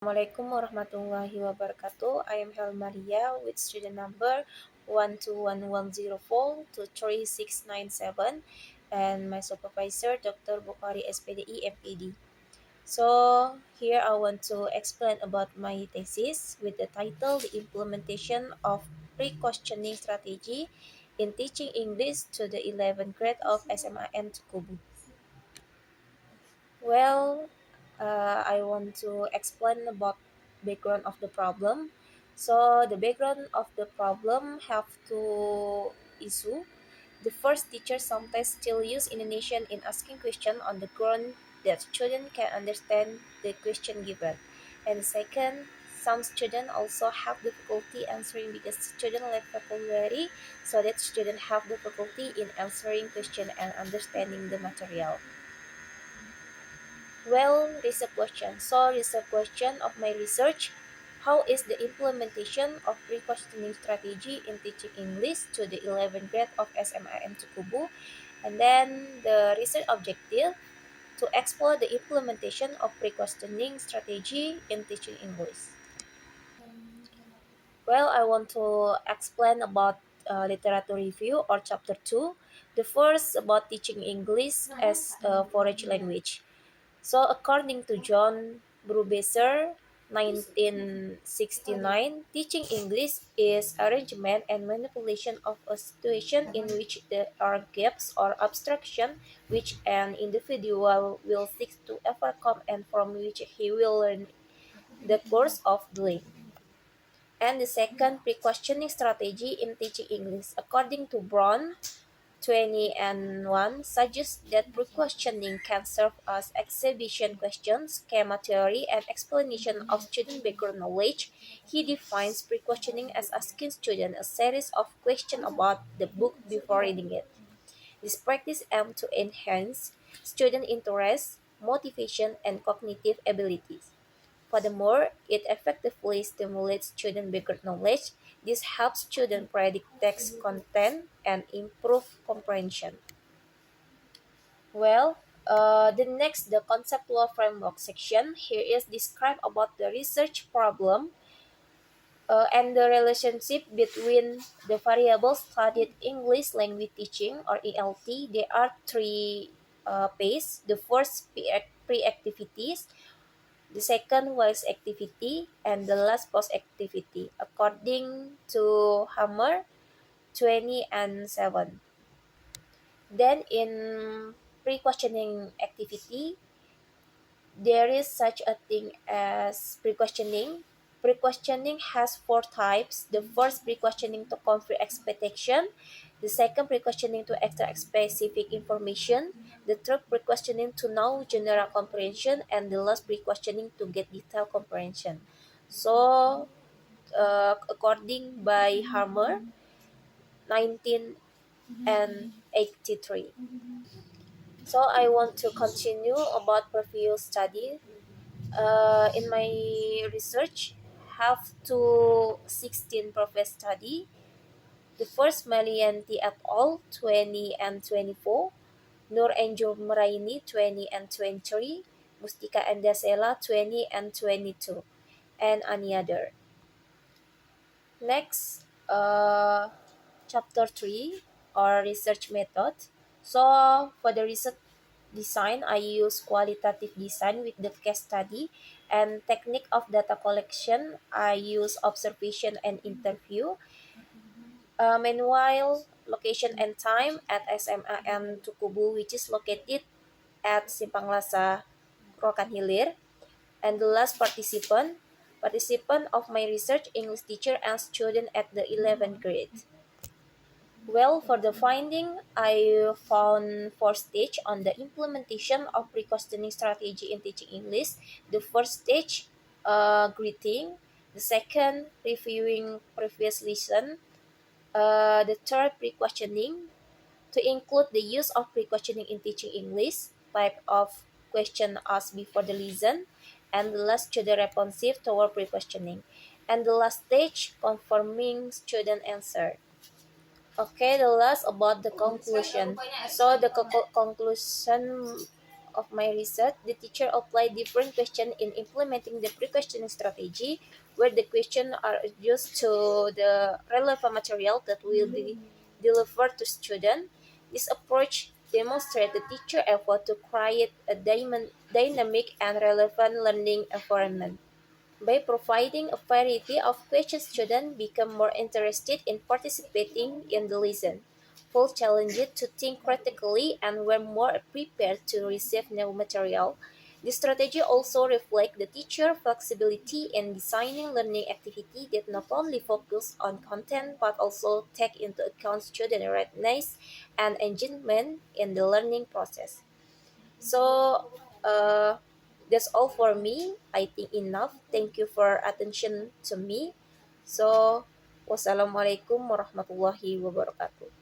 Assalamualaikum warahmatullahi wabarakatuh. I am Helmalia with student number 12110423697 and my supervisor Dr. Bukhari SPDI MPD. So here I want to explain about my thesis with the title The Implementation of Pre-Questioning Strategy in Teaching English to the 11th grade of SMAN to Kubu. Well, I want to explain about background of the problem. So the background of the problem have two issue. The first, teachers sometimes still use intonation in asking question on the ground that students can understand the question given. And second, some students also have difficulty answering because students lack vocabulary, so that students have difficulty in answering question and understanding the material. Well, this is a question. So, this is a question of my research. How is the implementation of pre-questioning strategy in teaching English to the 11th grade of SMAN to Kubu? And then the research objective to explore the implementation of pre-questioning strategy in teaching English. Well, I want to explain about literature review or chapter 2. The first about teaching English as a foreign language. So according to John Brubaker, 1969, teaching English is arrangement and manipulation of a situation in which there are gaps or abstraction which an individual will seek to overcome and from which he will learn the course of doing. And the second, pre-questioning strategy in teaching English. According to Brown, 20 and 1 suggests that pre-questioning can serve as exhibition questions, schema theory, and explanation of student background knowledge. He defines pre-questioning as asking students a series of questions about the book before reading it. This practice aims to enhance student interest, motivation, and cognitive abilities. Furthermore, it effectively stimulates student background knowledge. This helps students predict text content and improve comprehension. Well, the conceptual framework section here is describe about the research problem and the relationship between the variables studied English language teaching or ELT. There are three phase. The first pre-activities, the second was activity, and the last post activity, according to Hammer 20 and 7. Then in pre-questioning activity, there is such a thing as pre-questioning. Pre-questioning has four types. The first, pre-questioning to confirm expectation. The second, pre-questioning to extract specific information. The third, pre-questioning to know general comprehension. And the last, pre-questioning to get detailed comprehension. So, according by Harmer, 1983. So I want to continue about previous study. In my research, have to 16 profess study. The first, Malianti et al. 20 and 24, Nur Angel Meraini 20 and 23, Mustika Andasela 20 and 22, and any other. Next, chapter 3 or research method. So for the research design, I use qualitative design with the case study, and technique of data collection, I use observation and interview. Meanwhile, location and time at SMAN Tukubu, which is located at Simpang Lasa, Rokan Hilir. And the last, participant of my research, English teacher and student at the 11th grade. Well, for the finding, I found four stage on the implementation of pre-questioning strategy in teaching English. The first stage, greeting. The second, reviewing previous lesson. The third, pre-questioning. To include the use of pre-questioning in teaching English, type of question asked before the lesson, and the last, student responsive toward pre-questioning. And the last stage, confirming student answer. Okay, the last about the conclusion. So the conclusion of my research, the teacher applied different questions in implementing the pre-questioning strategy, where the questions are adjusted to the relevant material that will be delivered to students. This approach demonstrates the teacher effort to create a dynamic and relevant learning environment. By providing a variety of questions, students become more interested in participating in the lesson, felt challenged to think critically, and were more prepared to receive new material. This strategy also reflects the teacher flexibility in designing learning activity that not only focus on content but also take into account student readiness and engagement in the learning process. So that's all for me. I think enough. Thank you for attention to me. So wassalamualaikum warahmatullahi wabarakatuh.